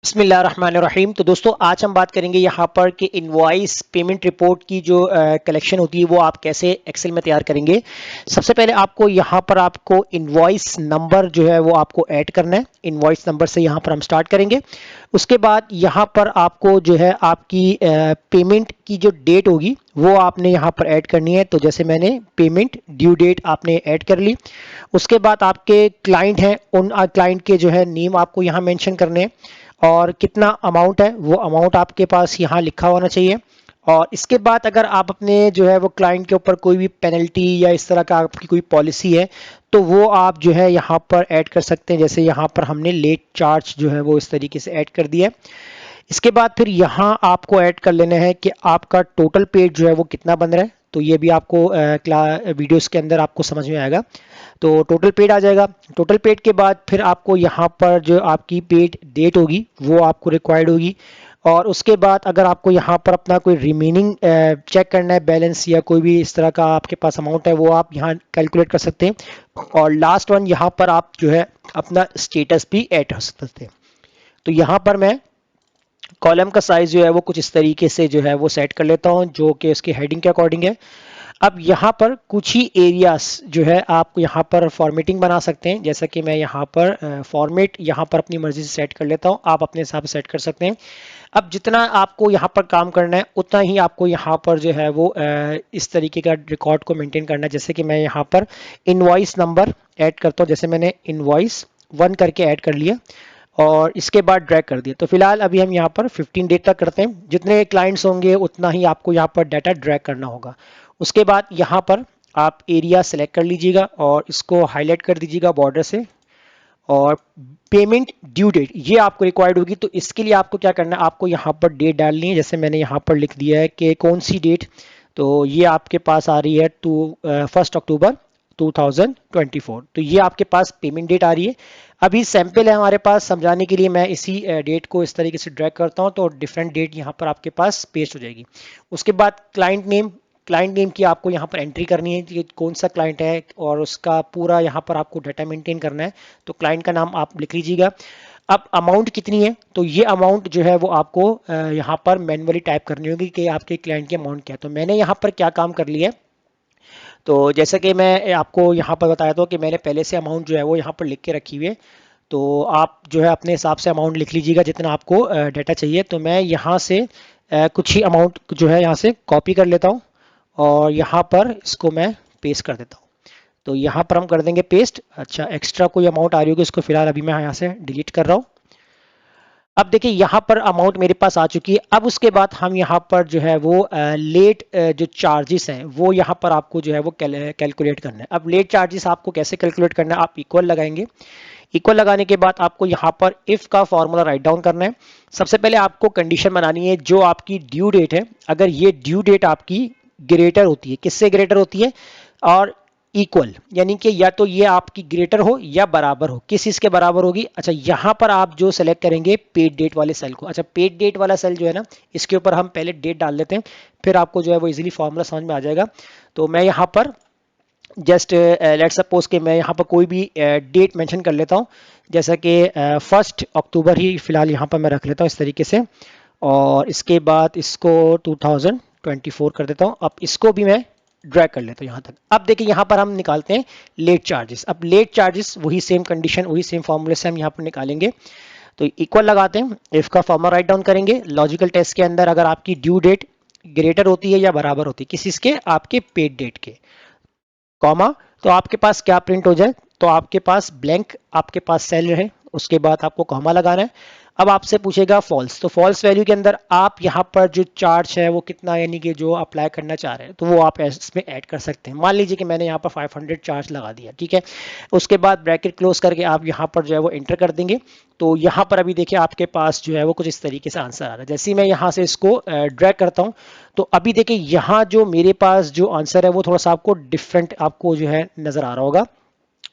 बिस्मिल्लाहिर्रहमानिर्रहीम। तो दोस्तों आज हम बात करेंगे यहाँ पर कि इनवॉइस पेमेंट रिपोर्ट की जो कलेक्शन होती है वो आप कैसे एक्सेल में तैयार करेंगे। सबसे पहले आपको यहाँ पर आपको इनवॉइस नंबर जो है वो आपको ऐड करना है। इनवॉइस नंबर से यहाँ पर हम स्टार्ट करेंगे। उसके बाद यहाँ पर आपको जो है आपकी पेमेंट की जो डेट होगी वो आपने यहाँ पर ऐड करनी है। तो जैसे मैंने पेमेंट ड्यू डेट आपने ऐड कर ली। उसके बाद आपके क्लाइंट हैं, उन क्लाइंट के जो है नेम आपको यहाँ मेंशन करने हैं और कितना अमाउंट है वो अमाउंट आपके पास यहाँ लिखा होना चाहिए। और इसके बाद अगर आप अपने जो है वो क्लाइंट के ऊपर कोई भी पेनल्टी या इस तरह का आपकी कोई पॉलिसी है तो वो आप जो है यहाँ पर ऐड कर सकते हैं। जैसे यहाँ पर हमने लेट चार्ज जो है वो इस तरीके से ऐड कर दिया है। इसके बाद फिर यहाँ आपको ऐड कर लेना है कि आपका टोटल पेड जो है वो कितना बन रहा है। तो ये भी आपको वीडियोस के अंदर आपको समझ में आएगा। तो टोटल पेड आ जाएगा। टोटल पेड के बाद फिर आपको यहाँ पर जो आपकी पेड डेट होगी वो आपको रिक्वायर्ड होगी। और उसके बाद अगर आपको यहाँ पर अपना कोई रिमेनिंग चेक करना है बैलेंस या कोई भी इस तरह का आपके पास अमाउंट है वो आप यहाँ कैलकुलेट कर सकते हैं। और लास्ट वन यहाँ पर आप जो है अपना स्टेटस भी ऐड कर सकते हैं। तो यहाँ पर मैं कॉलम का साइज जो है वो कुछ इस तरीके से जो है वो सेट कर लेता हूँ जो कि उसकी हेडिंग के अकॉर्डिंग है। अब यहाँ पर कुछ ही एरियाज जो है आप यहाँ पर फॉर्मेटिंग बना सकते हैं। जैसा कि मैं यहाँ पर फॉर्मेट यहाँ पर अपनी मर्जी से सेट कर लेता हूँ, आप अपने हिसाब से सेट कर सकते हैं। अब जितना आपको यहाँ पर काम करना है उतना ही आपको यहाँ पर जो है वो इस तरीके का रिकॉर्ड को मेंटेन करना है। जैसे कि मैं यहाँ पर इनवॉइस नंबर ऐड करता हूँ। जैसे मैंने इनवॉइस 1 करके ऐड कर लिया और इसके बाद ड्रैग कर दिया। तो फिलहाल अभी हम यहाँ पर 15 डेट तक करते हैं। जितने क्लाइंट्स होंगे उतना ही आपको यहाँ पर डाटा ड्रैग करना होगा। उसके बाद यहाँ पर आप एरिया सेलेक्ट कर लीजिएगा और इसको हाईलाइट कर दीजिएगा बॉर्डर से। और पेमेंट ड्यू डेट ये आपको रिक्वायर्ड होगी। तो इसके लिए आपको क्या करना है, आपको यहाँ पर डेट डालनी है। जैसे मैंने यहाँ पर लिख दिया है कि कौन सी डेट। तो ये आपके पास आ रही है 1 अक्टूबर 2024। तो ये आपके पास पेमेंट डेट आ रही है। अभी सैंपल है हमारे पास, समझाने के लिए मैं इसी डेट को इस तरीके से ड्रैग करता हूँ तो डिफरेंट डेट यहाँ पर आपके पास पेस्ट हो जाएगी। उसके बाद क्लाइंट नेम की आपको यहाँ पर एंट्री करनी है कि कौन सा क्लाइंट है और उसका पूरा यहाँ पर आपको डाटा मेंटेन करना है। तो क्लाइंट का नाम आप लिख लीजिएगा। अब अमाउंट कितनी है, तो ये अमाउंट जो है वो आपको यहाँ पर मैन्युअली टाइप करनी होगी कि आपके क्लाइंट की अमाउंट क्या है। तो मैंने यहाँ पर क्या काम कर लिया है, तो जैसा कि मैं आपको यहाँ पर बताया था कि मैंने पहले से अमाउंट जो है वो यहाँ पर लिख के रखी हुई है। तो आप जो है अपने हिसाब से अमाउंट लिख लीजिएगा जितना आपको डाटा चाहिए। तो मैं यहाँ से कुछ ही अमाउंट जो है यहाँ से कॉपी कर लेता हूँ और यहाँ पर इसको मैं पेस्ट कर देता हूँ। तो यहाँ पर हम कर देंगे पेस्ट। अच्छा, एक्स्ट्रा कोई अमाउंट आ रही होगी उसको फिलहाल अभी मैं यहाँ से डिलीट कर रहा हूँ। अब देखिए यहाँ पर अमाउंट मेरे पास आ चुकी है। अब उसके बाद हम यहाँ पर जो है वो लेट जो चार्जेस हैं वो यहाँ पर आपको जो है वो कैलकुलेट करना है। अब लेट चार्जेस आपको कैसे कैलकुलेट करना है, आप इक्वल लगाएंगे। इक्वल लगाने के बाद आपको यहाँ पर इफ का फॉर्मूला राइट डाउन करना है। सबसे पहले आपको कंडीशन बनानी है जो आपकी ड्यू डेट है, अगर ये ड्यू डेट आपकी ग्रेटर होती है, किससे ग्रेटर होती है, और इक्वल यानी कि या तो ये आपकी ग्रेटर हो या बराबर हो, किस चीज के बराबर होगी। अच्छा, यहां पर आप जो सेलेक्ट करेंगे पेड डेट वाले सेल को। अच्छा, पेड डेट वाला सेल जो है ना, इसके ऊपर हम पहले डेट डाल लेते हैं, फिर आपको जो है वो इजीली फॉर्मूला समझ में आ जाएगा। तो मैं यहाँ पर जस्ट लेट सपोज कि मैं यहाँ पर कोई भी डेट मेंशन कर लेता हूँ। जैसा कि 1 अक्टूबर ही फिलहाल यहाँ पर मैं रख लेता हूँ इस तरीके से। और इसके बाद इसको 2024 कर देता हूँ। अब इसको भी मैं ड्रैग कर लेता हूँ यहाँ तक। अब देखिए यहाँ पर हम निकालते हैं लेट चार्जेस। अब लेट चार्जेस वही सेम कंडीशन, वही सेम फॉर्मूले से हम यहाँ पर निकालेंगे। तो इक्वल लगाते हैं, इफ का फॉर्मूला राइट डाउन करेंगे। लॉजिकल टेस्ट के अंदर अगर आपकी ड्यू डेट ग्रेटर होती है या बराबर होती है किस इसके, आपके पेड डेट के, कॉमा, तो आपके पास क्या प्रिंट हो जाए, तो आपके पास ब्लैंक आपके पास सेल रहे, उसके बाद आपको कॉमा लगाना है। अब आपसे पूछेगा फॉल्स, तो फॉल्स वैल्यू के अंदर आप यहाँ पर जो चार्ज है वो कितना यानी कि जो अप्लाई करना चाह रहे हैं तो वो आप इसमें ऐड कर सकते हैं। मान लीजिए कि मैंने यहाँ पर 500 चार्ज लगा दिया, ठीक है। उसके बाद ब्रैकेट क्लोज करके आप यहाँ पर जो है वो एंटर कर देंगे। तो यहाँ पर अभी देखिए आपके पास जो है वो कुछ इस तरीके से आंसर आ रहा है। जैसे ही मैं यहाँ से इसको ड्रैग करता हूँ तो अभी देखिए यहाँ जो मेरे पास जो आंसर है वो थोड़ा सा आपको डिफरेंट आपको जो है नजर आ रहा होगा।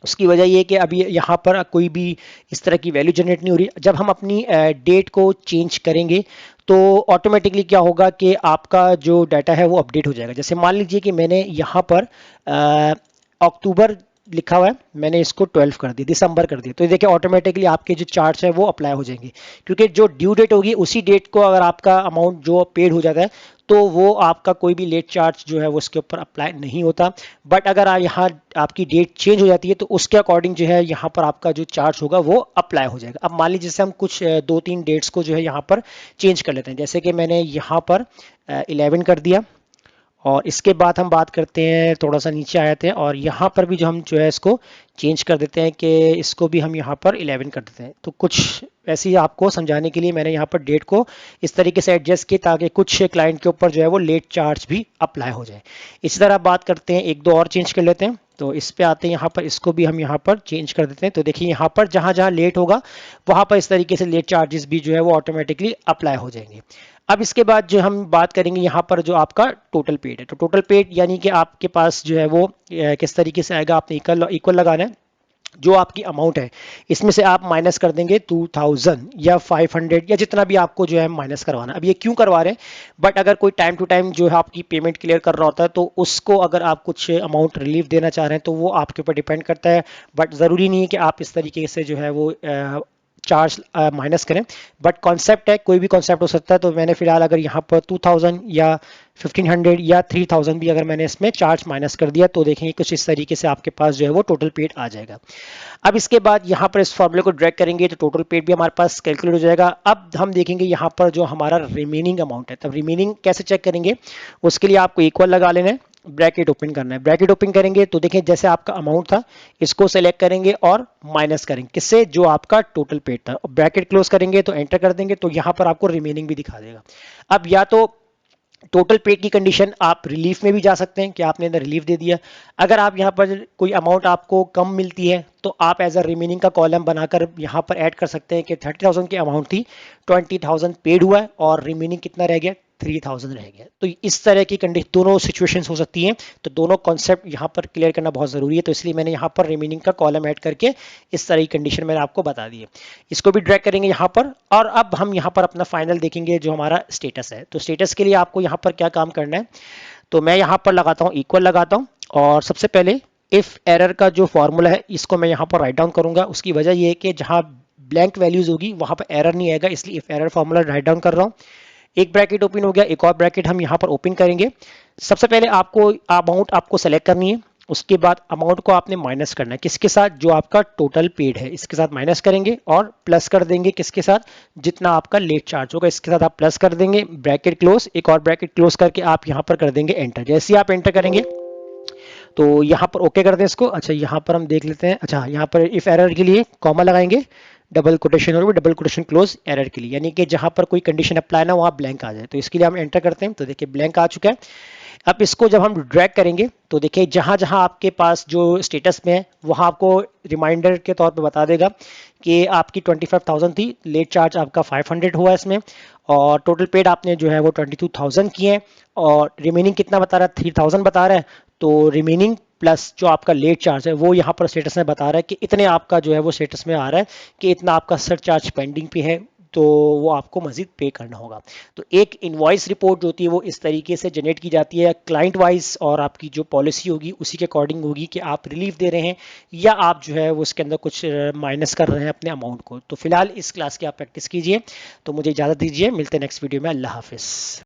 उसकी वजह ये कि अभी यहाँ पर कोई भी इस तरह की वैल्यू जनरेट नहीं हो रही। जब हम अपनी डेट को चेंज करेंगे तो ऑटोमेटिकली क्या होगा कि आपका जो डाटा है वो अपडेट हो जाएगा। जैसे मान लीजिए कि मैंने यहाँ पर अक्टूबर लिखा हुआ है, मैंने इसको 12 कर दिया, दिसंबर कर दिया, तो देखिए ऑटोमेटिकली आपके जो चार्ज है वो अप्लाई हो जाएंगे, क्योंकि जो ड्यू डेट होगी उसी डेट को अगर आपका अमाउंट जो पेड हो जाता है तो वो आपका कोई भी लेट चार्ज जो है वो उसके ऊपर अप्लाई नहीं होता। बट अगर यहाँ आपकी डेट चेंज हो जाती है तो उसके अकॉर्डिंग जो है यहाँ पर आपका जो चार्ज होगा वो अप्लाई हो जाएगा। अब मान लीजिए जैसे हम कुछ 2-3 डेट्स को जो है यहाँ पर चेंज कर लेते हैं, जैसे कि मैंने यहाँ पर 11 कर दिया, और इसके बाद हम बात करते हैं, थोड़ा सा नीचे आए थे और यहाँ पर भी जो हम जो है इसको चेंज कर देते हैं कि इसको भी हम यहाँ पर 11 कर देते हैं। तो कुछ ऐसे ही आपको समझाने के लिए मैंने यहाँ पर डेट को इस तरीके से एडजस्ट किया ताकि कुछ क्लाइंट के ऊपर जो है वो लेट चार्ज भी अप्लाई हो जाए। इसी तरह बात करते हैं, एक दो और चेंज कर लेते हैं। तो इस पे आते हैं, यहाँ पर इसको भी हम यहाँ पर चेंज कर देते हैं। तो देखिए यहाँ पर जहाँ जहाँ लेट होगा वहाँ पर इस तरीके से लेट चार्जेस भी जो है वो ऑटोमेटिकली अप्लाई हो जाएंगे। अब इसके बाद जो हम बात करेंगे यहाँ पर जो आपका टोटल पेड है, तो टोटल पेड यानी कि आपके पास जो है वो किस तरीके से आएगा, आपने इक्वल लगाना है। जो आपकी अमाउंट है इसमें से आप माइनस कर देंगे 2000 या 500 या जितना भी आपको जो है माइनस करवाना। अब ये क्यों करवा रहे हैं, बट अगर कोई टाइम टू टाइम जो है आपकी पेमेंट क्लियर कर रहा होता है तो उसको अगर आप कुछ अमाउंट रिलीफ देना चाह रहे हैं तो वो आपके ऊपर डिपेंड करता है। बट ज़रूरी नहीं है कि आप इस तरीके से जो है वो चार्ज माइनस करें, बट कॉन्सेप्ट है, कोई भी कॉन्सेप्ट हो सकता है। तो मैंने फिलहाल अगर यहाँ पर 2000 या 1500 या 3000 भी अगर मैंने इसमें चार्ज माइनस कर दिया तो देखेंगे कुछ इस तरीके से आपके पास जो है वो टोटल पेड आ जाएगा। अब इसके बाद यहाँ पर इस फॉर्मूले को ड्रैग करेंगे तो टोटल पेड भी हमारे पास कैलकुलेट हो जाएगा। अब हम देखेंगे यहाँ पर जो हमारा रिमेनिंग अमाउंट है, तब रिमेनिंग कैसे चेक करेंगे, उसके लिए आपको इक्वल लगा लेना है, ब्रैकेट ओपन करना है। ब्रैकेट ओपन करेंगे तो देखिए जैसे आपका अमाउंट था इसको सेलेक्ट करेंगे और माइनस करेंगे किससे, जो आपका टोटल पेड था। ब्रैकेट क्लोज करेंगे तो एंटर कर देंगे तो यहाँ पर आपको रिमेनिंग भी दिखा देगा। अब या तो टोटल पेड की कंडीशन आप रिलीफ में भी जा सकते हैं कि आपने रिलीफ दे दिया। अगर आप यहाँ पर कोई अमाउंट आपको कम मिलती है तो आप एज अ रिमेनिंग का कॉलम बनाकर यहाँ पर ऐड कर सकते हैं कि 30,000 की अमाउंट थी, 20,000 पेड हुआ है और रिमेनिंग कितना रह गया, 3000 रह गया। तो इस तरह की कंडीशन दोनों सिचुएशंस हो सकती हैं, तो दोनों कॉन्सेप्ट यहाँ पर क्लियर करना बहुत जरूरी है। तो इसलिए मैंने यहाँ पर रिमेनिंग का कॉलम ऐड करके इस तरह की कंडीशन मैंने आपको बता दी है। इसको भी ड्रैग करेंगे यहाँ पर, और अब हम यहाँ पर अपना फाइनल देखेंगे जो हमारा स्टेटस है। तो स्टेटस के लिए आपको यहाँ पर क्या काम करना है, तो मैं यहाँ पर लगाता हूँ इक्वल लगाता हूँ, और सबसे पहले इफ एरर का जो फॉर्मूला है इसको मैं यहाँ पर राइट डाउन करूंगा। उसकी वजह ये है कि जहाँ ब्लैंक वैल्यूज होगी वहां पर एरर नहीं आएगा, इसलिए if error formula write down कर रहा हूँ। एक ब्रैकेट ओपन हो गया, एक और ब्रैकेट हम यहाँ पर ओपन करेंगे। सबसे पहले आपको अमाउंट आपको सेलेक्ट करनी है, उसके बाद अमाउंट को आपने माइनस करना है किसके साथ, जो आपका टोटल पेड है इसके साथ माइनस करेंगे और प्लस कर देंगे किसके साथ, जितना आपका लेट चार्ज होगा इसके साथ आप प्लस कर देंगे। ब्रैकेट क्लोज, एक और ब्रैकेट क्लोज करके आप यहाँ पर कर देंगे एंटर। जैसे ही आप एंटर करेंगे तो यहाँ पर ओके कर दें इसको। अच्छा यहाँ पर हम देख लेते हैं, अच्छा यहाँ पर इफ एरर के लिए कॉमा लगाएंगे, डबल कोटेशन और डबल कोटेशन क्लोज एरर के लिए, यानी कि जहां पर कोई कंडीशन अप्लाई ना वहां ब्लैंक आ जाए। तो इसके लिए हम एंटर करते हैं तो देखिए ब्लैंक आ चुका है। अब इसको जब हम ड्रैग करेंगे तो देखिए जहां जहां आपके पास जो स्टेटस में है वहां आपको रिमाइंडर के तौर पे बता देगा कि आपकी 25,000 थी, लेट चार्ज आपका 500 हुआ इसमें, और टोटल पेड आपने जो है वो 22,000 किए हैं, और रिमेनिंग कितना बता रहा है, 3,000 बता रहा है। तो रिमेनिंग प्लस जो आपका लेट चार्ज है वो यहाँ पर स्टेटस में बता रहा है कि इतने आपका जो है वो स्टेटस में आ रहा है कि इतना आपका सर चार्ज पेंडिंग पे है, तो वो आपको मजीद पे करना होगा। तो एक इनवॉइस रिपोर्ट जो होती है वो इस तरीके से जनरेट की जाती है क्लाइंट वाइज, और आपकी जो पॉलिसी होगी उसी के अकॉर्डिंग होगी कि आप रिलीफ दे रहे हैं या आप जो है वो उसके अंदर कुछ माइनस कर रहे हैं अपने अमाउंट को। तो फिलहाल इस क्लास की आप प्रैक्टिस कीजिए। तो मुझे इजाज़त दीजिए, मिलते हैं नेक्स्ट वीडियो में। अल्लाह हाफिज़।